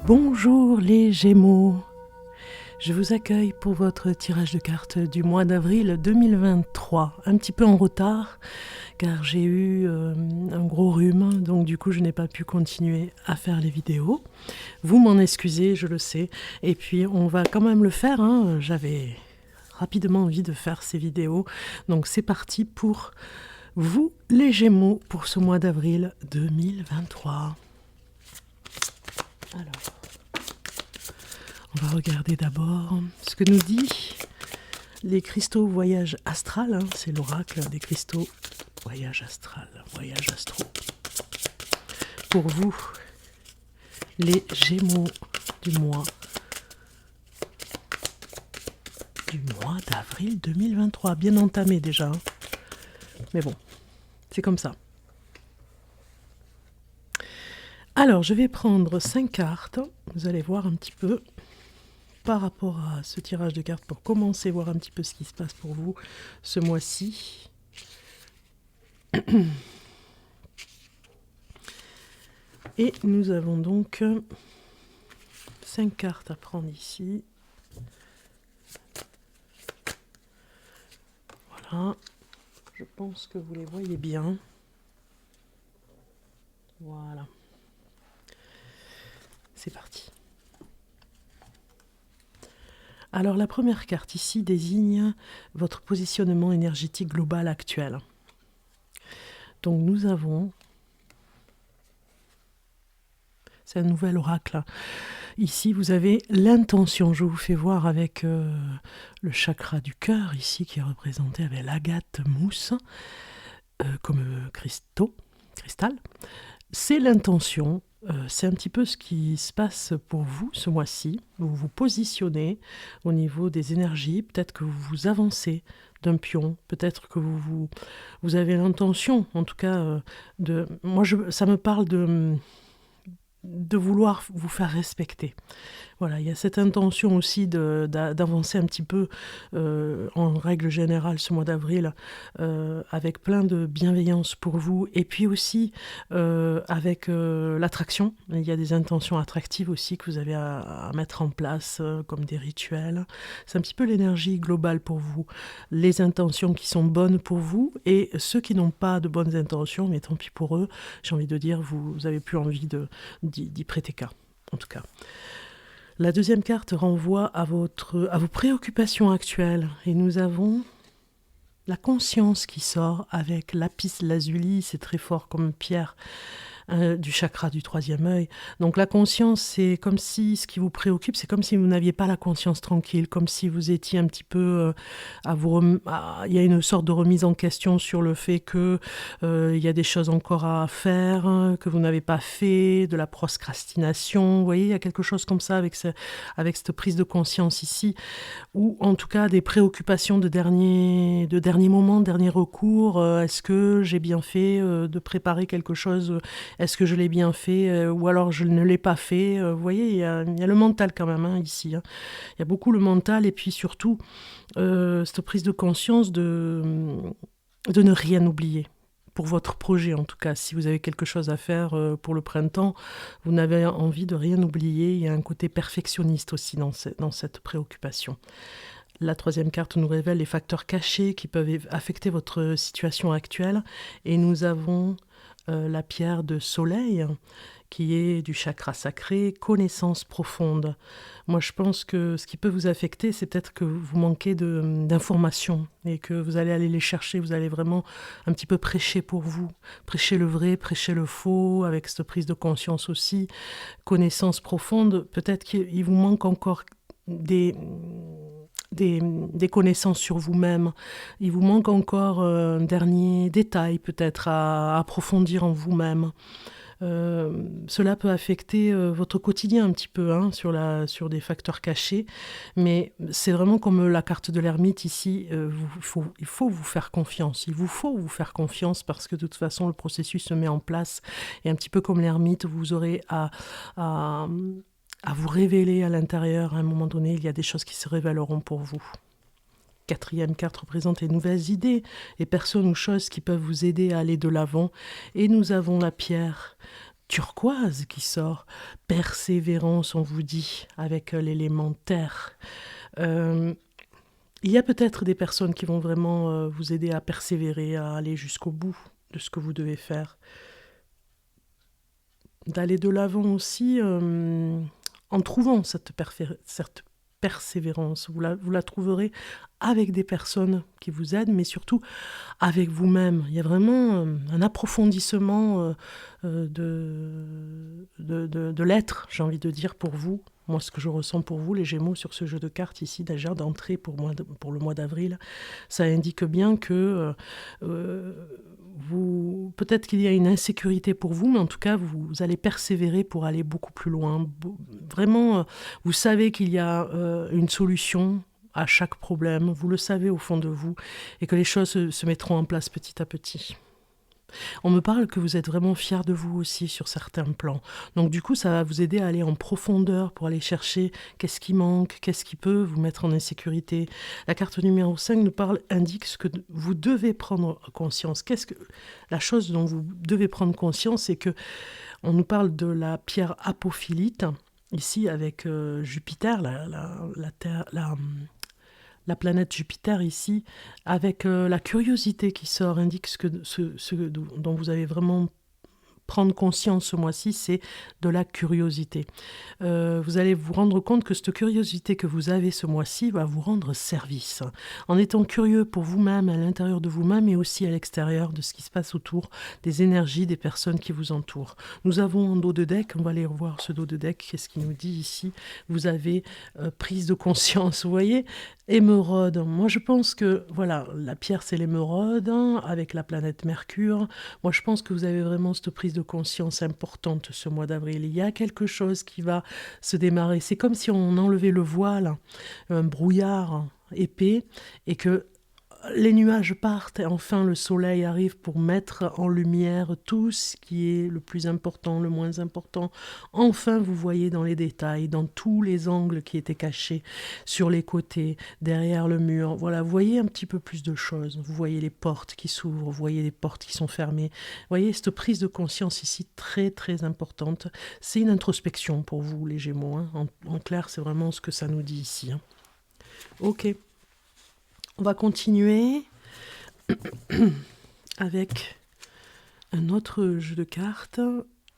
Bonjour les Gémeaux, je vous accueille pour votre tirage de cartes du mois d'avril 2023, un petit peu en retard car j'ai eu un gros rhume, donc du coup je n'ai pas pu continuer à faire les vidéos. Vous m'en excusez, je le sais, et puis on va quand même le faire, hein. J'avais rapidement envie de faire ces vidéos, donc c'est parti pour vous les Gémeaux pour ce mois d'avril 2023. Alors, on va regarder d'abord ce que nous dit les cristaux voyage astral, hein, c'est l'oracle des cristaux voyage astral, voyage astro. Pour vous, les Gémeaux du mois d'avril 2023, bien entamé déjà, hein. Mais bon, c'est comme ça. Alors, je vais prendre 5 cartes, vous allez voir un petit peu par rapport à ce tirage de cartes pour commencer, voir un petit peu ce qui se passe pour vous ce mois-ci. Et nous avons donc 5 cartes à prendre ici. Voilà, je pense que vous les voyez bien. Voilà. C'est parti. Alors la première carte ici désigne votre positionnement énergétique global actuel. Donc nous avons... C'est un nouvel oracle. Ici, vous avez l'intention. Je vous fais voir avec le chakra du cœur, ici, qui est représenté avec l'agate mousse, comme cristal. C'est l'intention. C'est un petit peu ce qui se passe pour vous ce mois-ci. Vous vous positionnez au niveau des énergies. Peut-être que vous vous avancez d'un pion. Peut-être que vous avez l'intention, en tout cas, de... Moi, ça me parle de vouloir vous faire respecter. Voilà, il y a cette intention aussi d'avancer un petit peu en règle générale ce mois d'avril avec plein de bienveillance pour vous et puis aussi avec l'attraction. Il y a des intentions attractives aussi que vous avez à mettre en place comme des rituels. C'est un petit peu l'énergie globale pour vous. Les intentions qui sont bonnes pour vous et ceux qui n'ont pas de bonnes intentions, mais tant pis pour eux, j'ai envie de dire, vous n'avez plus envie d'y prêter cas, en tout cas. La deuxième carte renvoie à vos préoccupations actuelles. Et nous avons la conscience qui sort avec lapis lazuli, c'est très fort comme pierre du chakra du troisième œil. Donc la conscience, c'est comme si ce qui vous préoccupe, c'est comme si vous n'aviez pas la conscience tranquille, comme si vous étiez un petit peu il y a une sorte de remise en question sur le fait que il y a des choses encore à faire, hein, que vous n'avez pas fait, de la procrastination. Vous voyez, il y a quelque chose comme ça avec cette prise de conscience ici, ou en tout cas des préoccupations de dernier moment, de dernier recours. Est-ce que j'ai bien fait de préparer quelque chose? Est-ce que je l'ai bien fait ou alors je ne l'ai pas fait? Vous voyez, il y a le mental quand même, hein, ici. Hein. Il y a beaucoup le mental et puis surtout cette prise de conscience de ne rien oublier. Pour votre projet en tout cas, si vous avez quelque chose à faire pour le printemps, vous n'avez envie de rien oublier. Il y a un côté perfectionniste aussi dans cette préoccupation. La troisième carte nous révèle les facteurs cachés qui peuvent affecter votre situation actuelle. Et nous avons la pierre de soleil, qui est du chakra sacré, connaissance profonde. Moi, je pense que ce qui peut vous affecter, c'est peut-être que vous manquez d'informations et que vous allez aller les chercher, vous allez vraiment un petit peu prêcher pour vous, prêcher le vrai, prêcher le faux, avec cette prise de conscience aussi. Connaissance profonde, peut-être qu'il vous manque encore des connaissances sur vous-même. Il vous manque encore un dernier détail peut-être à approfondir en vous-même. Cela peut affecter votre quotidien un petit peu, hein, sur des facteurs cachés, mais c'est vraiment comme la carte de l'ermite ici, il faut vous faire confiance, il vous faut vous faire confiance parce que de toute façon le processus se met en place et un petit peu comme l'ermite, vous aurez à vous révéler à l'intérieur. À un moment donné, il y a des choses qui se révéleront pour vous. Quatrième carte représente les nouvelles idées et personnes ou choses qui peuvent vous aider à aller de l'avant. Et nous avons la pierre turquoise qui sort. Persévérance, on vous dit, avec l'élément terre. Il y a peut-être des personnes qui vont vraiment vous aider à persévérer, à aller jusqu'au bout de ce que vous devez faire. D'aller de l'avant aussi en trouvant cette persévérance. Vous la trouverez avec des personnes qui vous aident, mais surtout avec vous-même. Il y a vraiment un approfondissement de l'être, j'ai envie de dire, pour vous. Moi, ce que je ressens pour vous, les Gémeaux, sur ce jeu de cartes ici, déjà d'entrée pour le mois d'avril, ça indique bien que peut-être qu'il y a une insécurité pour vous, mais en tout cas, vous allez persévérer pour aller beaucoup plus loin. Vraiment, vous savez qu'il y a une solution à chaque problème, vous le savez au fond de vous, et que les choses se mettront en place petit à petit. On me parle que vous êtes vraiment fier de vous aussi sur certains plans. Donc du coup, ça va vous aider à aller en profondeur pour aller chercher qu'est-ce qui manque, qu'est-ce qui peut vous mettre en insécurité. La carte numéro 5 indique ce que vous devez prendre conscience. La chose dont vous devez prendre conscience, c'est que on nous parle de la pierre apophilite, ici avec Jupiter, la planète Jupiter ici, avec la curiosité qui sort, indique ce dont vous avez vraiment prendre conscience ce mois-ci, c'est de la curiosité. Vous allez vous rendre compte que cette curiosité que vous avez ce mois-ci va vous rendre service. En étant curieux pour vous-même, à l'intérieur de vous-même, et aussi à l'extérieur de ce qui se passe autour, des énergies, des personnes qui vous entourent. Nous avons un dos de deck, on va aller revoir ce dos de deck, qu'est-ce qu'il nous dit ici. Vous avez prise de conscience, vous voyez, émeraude. Moi, je pense que, voilà, la pierre, c'est l'émeraude, avec la planète Mercure. Moi, je pense que vous avez vraiment cette prise de conscience importante ce mois d'avril. Il y a quelque chose qui va se démarrer. C'est comme si on enlevait le voile, un brouillard épais, et que les nuages partent et enfin le soleil arrive pour mettre en lumière tout ce qui est le plus important, le moins important. Enfin, vous voyez dans les détails, dans tous les angles qui étaient cachés, sur les côtés, derrière le mur. Voilà, vous voyez un petit peu plus de choses. Vous voyez les portes qui s'ouvrent, vous voyez les portes qui sont fermées. Vous voyez cette prise de conscience ici très très importante. C'est une introspection pour vous les Gémeaux. En clair, c'est vraiment ce que ça nous dit ici. Ok. On va continuer avec un autre jeu de cartes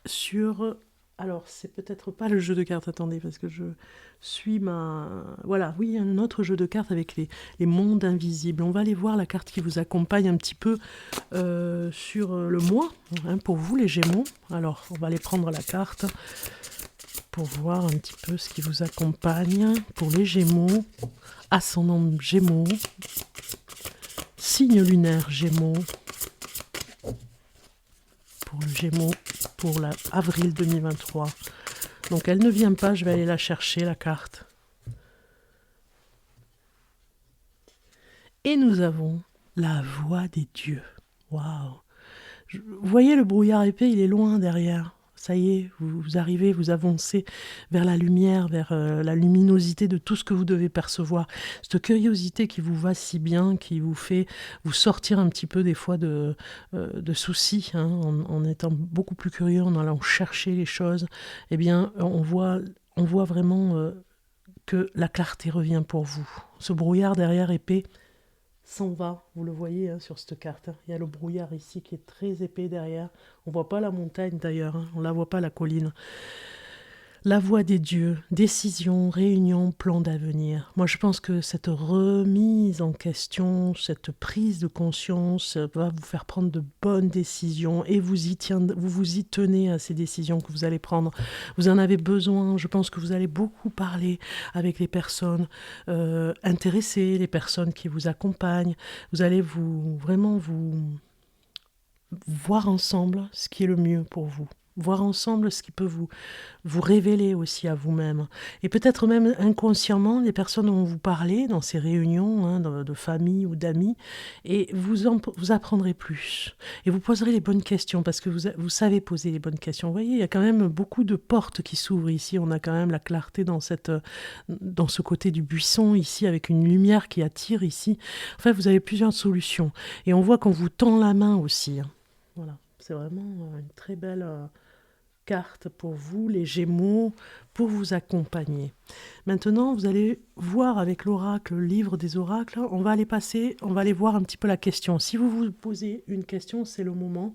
sur... Alors, c'est peut-être pas le jeu de cartes, attendez, parce que je suis ma... Voilà, oui, un autre jeu de cartes avec les mondes invisibles. On va aller voir la carte qui vous accompagne un petit peu sur le mois, pour vous, les Gémeaux. Alors, on va aller prendre la carte pour voir un petit peu ce qui vous accompagne pour les Gémeaux. Ascendant Gémeaux, signe lunaire Gémeaux, pour le Gémeaux, pour avril 2023. Donc elle ne vient pas, je vais aller la chercher, la carte. Et nous avons la voix des dieux. Waouh! Vous voyez le brouillard épais, il est loin derrière. Ça y est, vous arrivez, vous avancez vers la lumière, vers la luminosité de tout ce que vous devez percevoir. Cette curiosité qui vous va si bien, qui vous fait vous sortir un petit peu des fois de soucis, en étant beaucoup plus curieux, en allant chercher les choses. Eh bien, on voit vraiment que la clarté revient pour vous. Ce brouillard derrière épais s'en va, vous le voyez sur cette carte. Il y a le brouillard ici qui est très épais derrière. On ne voit pas la montagne d'ailleurs, on ne la voit pas la colline. La voix des dieux, décision, réunion, plan d'avenir. Moi je pense que cette remise en question, cette prise de conscience va vous faire prendre de bonnes décisions et vous vous y tenez à ces décisions que vous allez prendre. Vous en avez besoin, je pense que vous allez beaucoup parler avec les personnes intéressées, les personnes qui vous accompagnent. Vous allez vraiment voir ensemble ce qui est le mieux pour vous. Voir ensemble ce qui peut vous révéler aussi à vous-même. Et peut-être même inconsciemment, les personnes dont vous parlez dans ces réunions de famille ou d'amis, et vous apprendrez plus. Et vous poserez les bonnes questions, parce que vous savez poser les bonnes questions. Vous voyez, il y a quand même beaucoup de portes qui s'ouvrent ici. On a quand même la clarté dans ce côté du buisson, ici, avec une lumière qui attire ici. Enfin, vous avez plusieurs solutions. Et on voit qu'on vous tend la main aussi. Voilà, c'est vraiment une très belle cartes pour vous, les Gémeaux, pour vous accompagner. Maintenant, vous allez voir avec l'oracle, le livre des oracles, on va aller voir un petit peu la question. Si vous vous posez une question, c'est le moment.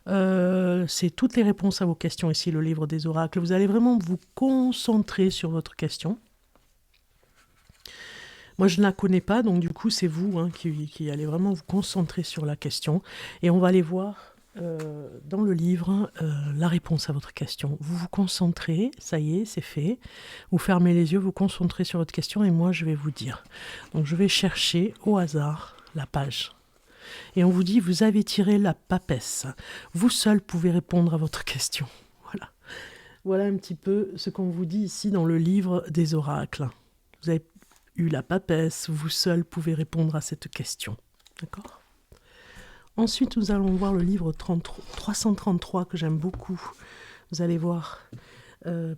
C'est toutes les réponses à vos questions ici, le livre des oracles. Vous allez vraiment vous concentrer sur votre question. Moi, je ne la connais pas, donc du coup, c'est vous qui allez vraiment vous concentrer sur la question. Et on va aller voir dans le livre la réponse à votre question. Vous vous concentrez, ça y est, c'est fait. Vous fermez les yeux, vous concentrez sur votre question et moi, je vais vous dire. Donc, je vais chercher au hasard la page. Et on vous dit, vous avez tiré la papesse. Vous seul pouvez répondre à votre question. Voilà. Voilà un petit peu ce qu'on vous dit ici dans le livre des oracles. Vous avez eu la papesse, vous seul pouvez répondre à cette question. D'accord ? Ensuite, nous allons voir le livre 333 que j'aime beaucoup. Vous allez voir,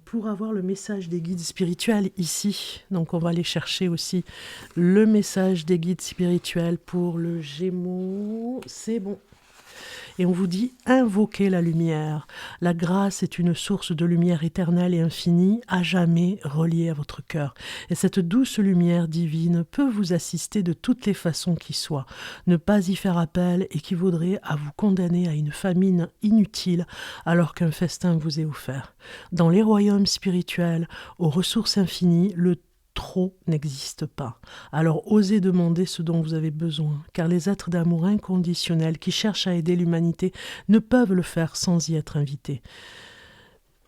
pour avoir le message des guides spirituels ici. Donc, on va aller chercher aussi le message des guides spirituels pour le Gémeaux. C'est bon. Et on vous dit, invoquez la lumière. La grâce est une source de lumière éternelle et infinie, à jamais reliée à votre cœur. Et cette douce lumière divine peut vous assister de toutes les façons qui soient. Ne pas y faire appel équivaudrait à vous condamner à une famine inutile alors qu'un festin vous est offert. Dans les royaumes spirituels, aux ressources infinies, le trop n'existe pas. Alors osez demander ce dont vous avez besoin, car les êtres d'amour inconditionnel qui cherchent à aider l'humanité ne peuvent le faire sans y être invités.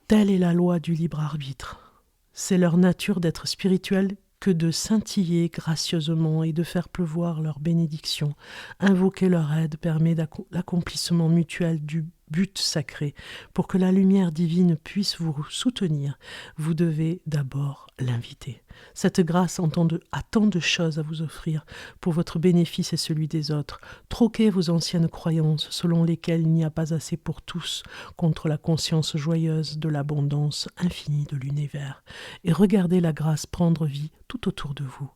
Telle est la loi du libre arbitre. C'est leur nature d'être spirituels que de scintiller gracieusement et de faire pleuvoir leur bénédiction. Invoquer leur aide permet l'accomplissement mutuel du but sacré. Pour que la lumière divine puisse vous soutenir, vous devez d'abord l'inviter. Cette grâce a tant de choses à vous offrir pour votre bénéfice et celui des autres. Troquez vos anciennes croyances selon lesquelles il n'y a pas assez pour tous contre la conscience joyeuse de l'abondance infinie de l'univers. Et regardez la grâce prendre vie tout autour de vous.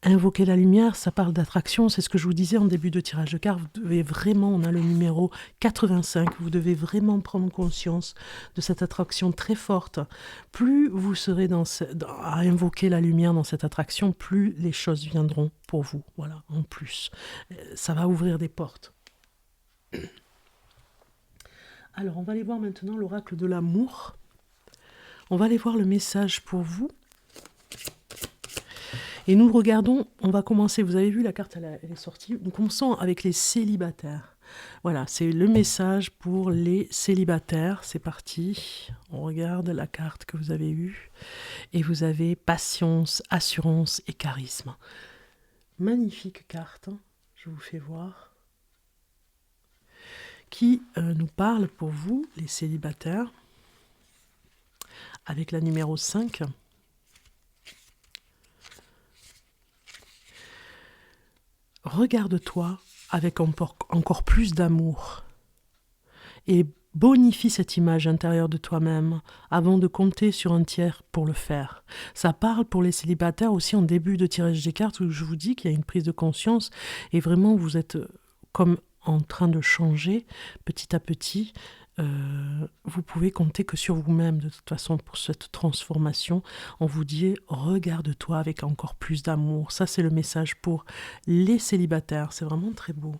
Invoquer la lumière, ça parle d'attraction, c'est ce que je vous disais en début de tirage de cartes. Vous devez vraiment, on a le numéro 85, vous devez vraiment prendre conscience de cette attraction très forte. Plus vous serez à invoquer la lumière dans cette attraction, plus les choses viendront pour vous. Voilà, en plus. Ça va ouvrir des portes. Alors, on va aller voir maintenant l'oracle de l'amour. On va aller voir le message pour vous. Et nous regardons, on va commencer, vous avez vu la carte, elle est sortie. Nous commençons avec les célibataires. Voilà, c'est le message pour les célibataires. C'est parti. On regarde la carte que vous avez eue. Et vous avez patience, assurance et charisme. Magnifique carte, je vous fais voir. Qui nous parle pour vous, les célibataires, avec la numéro 5. Regarde-toi avec encore plus d'amour et bonifie cette image intérieure de toi-même avant de compter sur un tiers pour le faire. Ça parle pour les célibataires aussi en début de tirage des cartes où je vous dis qu'il y a une prise de conscience et vraiment vous êtes comme en train de changer petit à petit. Vous pouvez compter que sur vous-même de toute façon pour cette transformation. On vous dit regarde-toi avec encore plus d'amour. Ça c'est le message pour les célibataires, c'est vraiment très beau.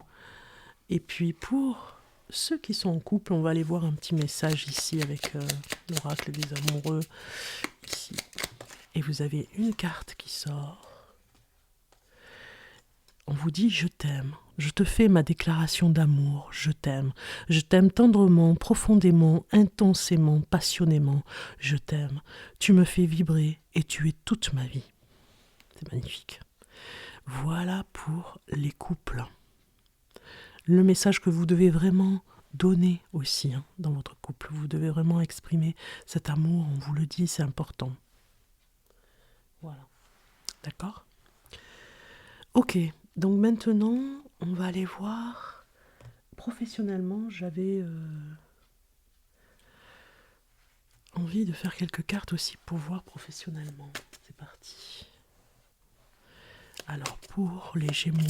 Et puis pour ceux qui sont en couple, on va aller voir un petit message ici avec l'oracle des amoureux ici. Et vous avez une carte qui sort. On vous dit « Je t'aime, je te fais ma déclaration d'amour, je t'aime tendrement, profondément, intensément, passionnément, je t'aime, tu me fais vibrer et tu es toute ma vie. » C'est magnifique. Voilà pour les couples. Le message que vous devez vraiment donner aussi dans votre couple, vous devez vraiment exprimer cet amour, on vous le dit, c'est important. Voilà, d'accord ? Ok. Donc maintenant, on va aller voir professionnellement. J'avais envie de faire quelques cartes aussi pour voir professionnellement. C'est parti. Alors pour les Gémeaux,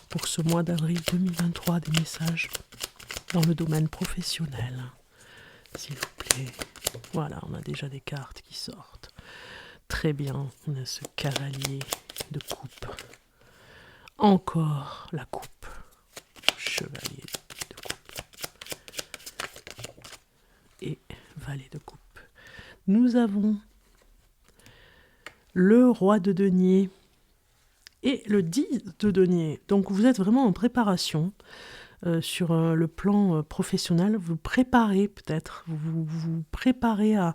pour ce mois d'avril 2023, des messages dans le domaine professionnel. s'il vous plaît. Voilà, on a déjà des cartes qui sortent. Très bien, on a ce cavalier de coupe. Encore la coupe. Chevalier de coupe. Et valet de coupe. Nous avons le roi de denier et le 10 de denier. Donc vous êtes vraiment en préparation sur le plan professionnel. Vous préparez peut-être, vous préparez à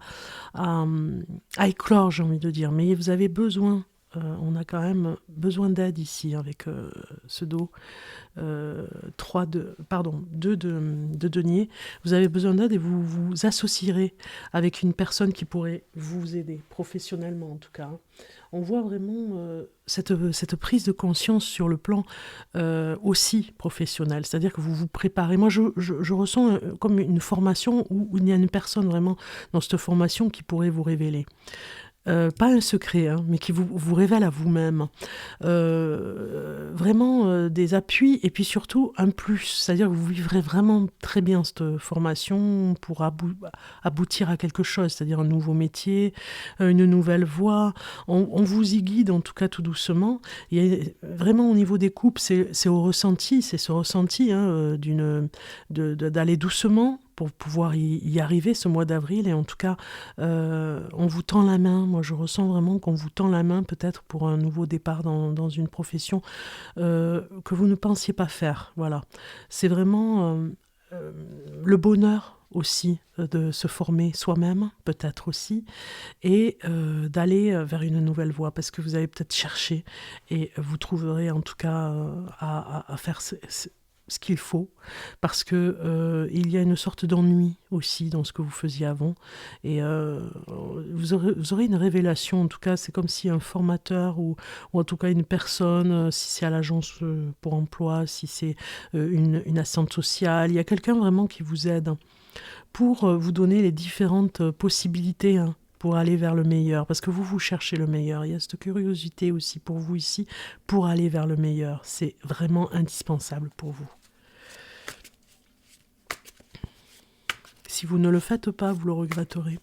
éclore, j'ai envie de dire. Mais vous avez besoin, on a quand même besoin d'aide ici avec ce dos. 2 de denier, vous avez besoin d'aide et vous vous associerez avec une personne qui pourrait vous aider, professionnellement en tout cas. On voit vraiment cette prise de conscience sur le plan aussi professionnel, c'est-à-dire que vous vous préparez. Moi, je ressens comme une formation où il y a une personne vraiment dans cette formation qui pourrait vous révéler. Pas un secret, hein, mais qui vous révèle à vous-même. Vraiment des appuis et puis surtout un plus. C'est-à-dire que vous vivrez vraiment très bien cette formation pour aboutir à quelque chose, c'est-à-dire un nouveau métier, une nouvelle voie. On vous y guide en tout cas tout doucement. Et vraiment au niveau des coupes, c'est au ressenti, c'est ce ressenti hein, d'aller doucement pour pouvoir y arriver ce mois d'avril. Et en tout cas, on vous tend la main. Moi, je ressens vraiment qu'on vous tend la main peut-être pour un nouveau départ dans une profession que vous ne pensiez pas faire. Voilà. C'est vraiment le bonheur aussi de se former soi-même, peut-être aussi, et d'aller vers une nouvelle voie, parce que vous avez peut-être cherché et vous trouverez en tout cas à faire ce qu'il faut, parce que il y a une sorte d'ennui aussi dans ce que vous faisiez avant, et vous aurez une révélation. En tout cas, c'est comme si un formateur ou en tout cas une personne, si c'est à l'agence pour emploi, si c'est une assistante sociale, il y a quelqu'un vraiment qui vous aide pour vous donner les différentes possibilités hein, pour aller vers le meilleur, parce que vous cherchez le meilleur. Il y a cette curiosité aussi pour vous ici, pour aller vers le meilleur. C'est vraiment indispensable pour vous. Si vous ne le faites pas, vous le regretterez.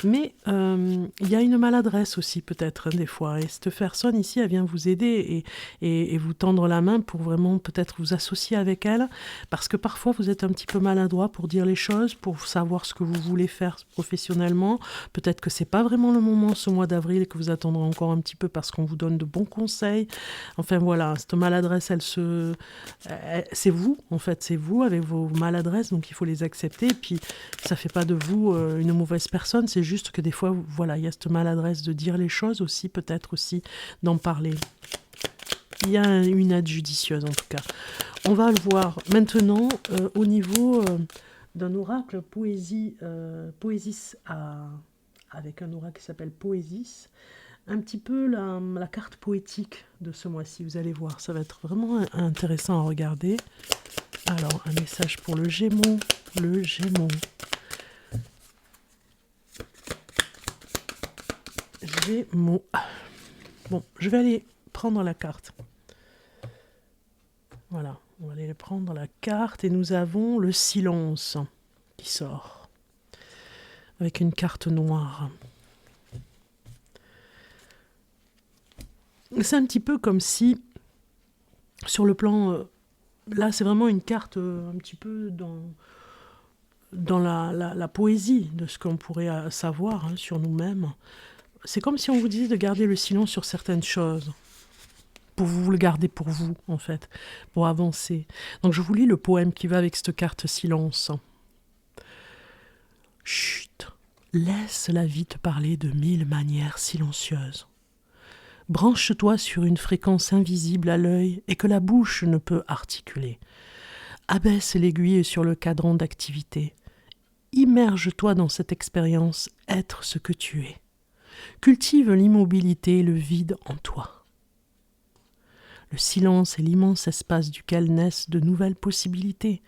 Mais il y a une maladresse aussi peut-être des fois, et cette personne ici elle vient vous aider et vous tendre la main pour vraiment peut-être vous associer avec elle, parce que parfois vous êtes un petit peu maladroit pour dire les choses, pour savoir ce que vous voulez faire professionnellement. Peut-être que c'est pas vraiment le moment ce mois d'avril et que vous attendrez encore un petit peu parce qu'on vous donne de bons conseils. Enfin voilà, cette maladresse c'est vous en fait, c'est vous avec vos maladresses, donc il faut les accepter, et puis ça fait pas de vous une mauvaise personne, c'est juste que des fois, voilà, il y a cette maladresse de dire les choses aussi, peut-être aussi d'en parler. Il y a une aide judicieuse en tout cas. On va le voir maintenant au niveau d'un oracle Poésis avec un oracle qui s'appelle Poésis. Un petit peu la carte poétique de ce mois-ci, vous allez voir, ça va être vraiment intéressant à regarder. Alors, un message pour le Gémeaux. Le Gémeaux. Gémeaux. Bon, je vais aller prendre la carte. Voilà, on va aller prendre la carte et nous avons le silence qui sort avec une carte noire. C'est un petit peu comme si, sur le plan, là c'est vraiment une carte un petit peu dans la poésie de ce qu'on pourrait savoir hein, sur nous-mêmes. C'est comme si on vous disait de garder le silence sur certaines choses. Pour vous le garder pour vous, en fait, pour avancer. Donc je vous lis le poème qui va avec cette carte silence. Chut, laisse la vie te parler de 1000 manières silencieuses. Branche-toi sur une fréquence invisible à l'œil et que la bouche ne peut articuler. Abaisse l'aiguille sur le cadran d'activité. Immerge-toi dans cette expérience, être ce que tu es. Cultive l'immobilité et le vide en toi. Le silence est l'immense espace duquel naissent de nouvelles possibilités.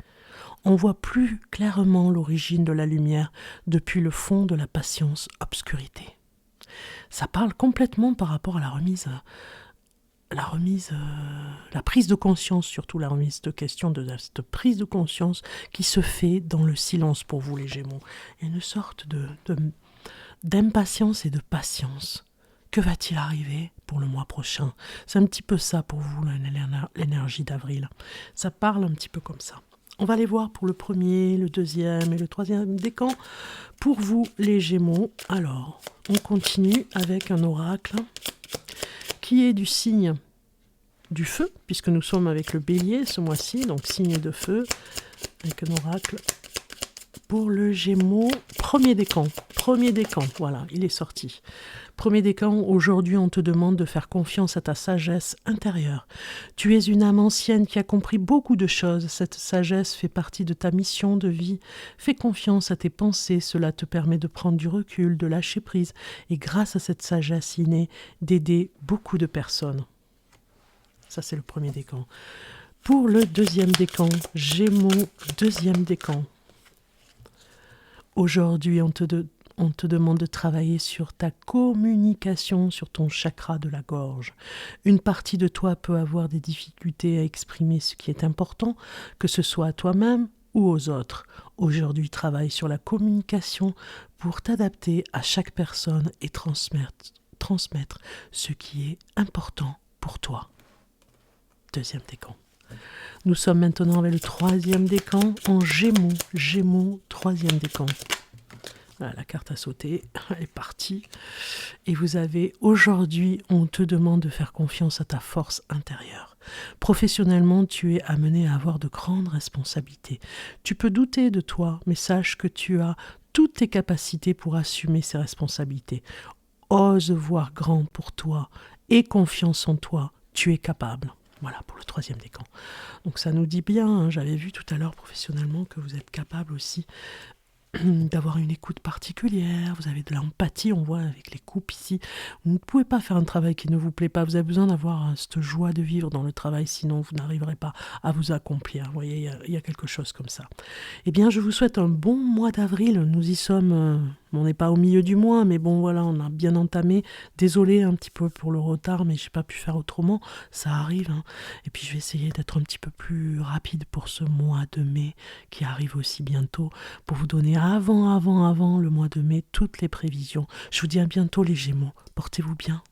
On voit plus clairement l'origine de la lumière depuis le fond de la patience obscurité. Ça parle complètement par rapport à la remise la remise, la prise de conscience, surtout la remise de question de cette prise de conscience qui se fait dans le silence pour vous les Gémeaux. Il y a une sorte d'impatience et de patience. Que va-t-il arriver pour le mois prochain? C'est un petit peu ça pour vous, l'énergie d'avril. Ça parle un petit peu comme ça. On va aller voir pour le premier, le deuxième et le troisième décan. Pour vous, les Gémeaux, alors, on continue avec un oracle qui est du signe du feu, puisque nous sommes avec le bélier ce mois-ci, donc signe de feu, avec un oracle. Pour le Gémeaux, premier décan, voilà, il est sorti. Premier décan, aujourd'hui on te demande de faire confiance à ta sagesse intérieure. Tu es une âme ancienne qui a compris beaucoup de choses, cette sagesse fait partie de ta mission de vie. Fais confiance à tes pensées, cela te permet de prendre du recul, de lâcher prise, et grâce à cette sagesse innée, d'aider beaucoup de personnes. Ça c'est le premier décan. Pour le deuxième décan, Gémeaux, deuxième décan. Aujourd'hui, on te demande de travailler sur ta communication, sur ton chakra de la gorge. Une partie de toi peut avoir des difficultés à exprimer ce qui est important, que ce soit à toi-même ou aux autres. Aujourd'hui, travaille sur la communication pour t'adapter à chaque personne et transmettre ce qui est important pour toi. Deuxième décan. Nous sommes maintenant avec le troisième décan en Gémeaux, troisième décan. Voilà, la carte a sauté, elle est partie. Et vous avez, aujourd'hui, on te demande de faire confiance à ta force intérieure. Professionnellement, tu es amené à avoir de grandes responsabilités. Tu peux douter de toi, mais sache que tu as toutes tes capacités pour assumer ces responsabilités. Ose voir grand pour toi, aie confiance en toi, tu es capable. Voilà pour le troisième décan. Donc ça nous dit bien, hein, j'avais vu tout à l'heure professionnellement que vous êtes capable aussi d'avoir une écoute particulière, vous avez de l'empathie, on voit avec les coupes ici. Vous ne pouvez pas faire un travail qui ne vous plaît pas, vous avez besoin d'avoir cette joie de vivre dans le travail, sinon vous n'arriverez pas à vous accomplir. Vous voyez, il y a quelque chose comme ça. Eh bien, je vous souhaite un bon mois d'avril, nous y sommes, on n'est pas au milieu du mois, mais bon voilà, on a bien entamé. Désolé un petit peu pour le retard, mais je n'ai pas pu faire autrement, ça arrive. Hein. Et puis je vais essayer d'être un petit peu plus rapide pour ce mois de mai qui arrive aussi bientôt, pour vous donner avant le mois de mai toutes les prévisions. Je vous dis à bientôt les Gémeaux, portez-vous bien.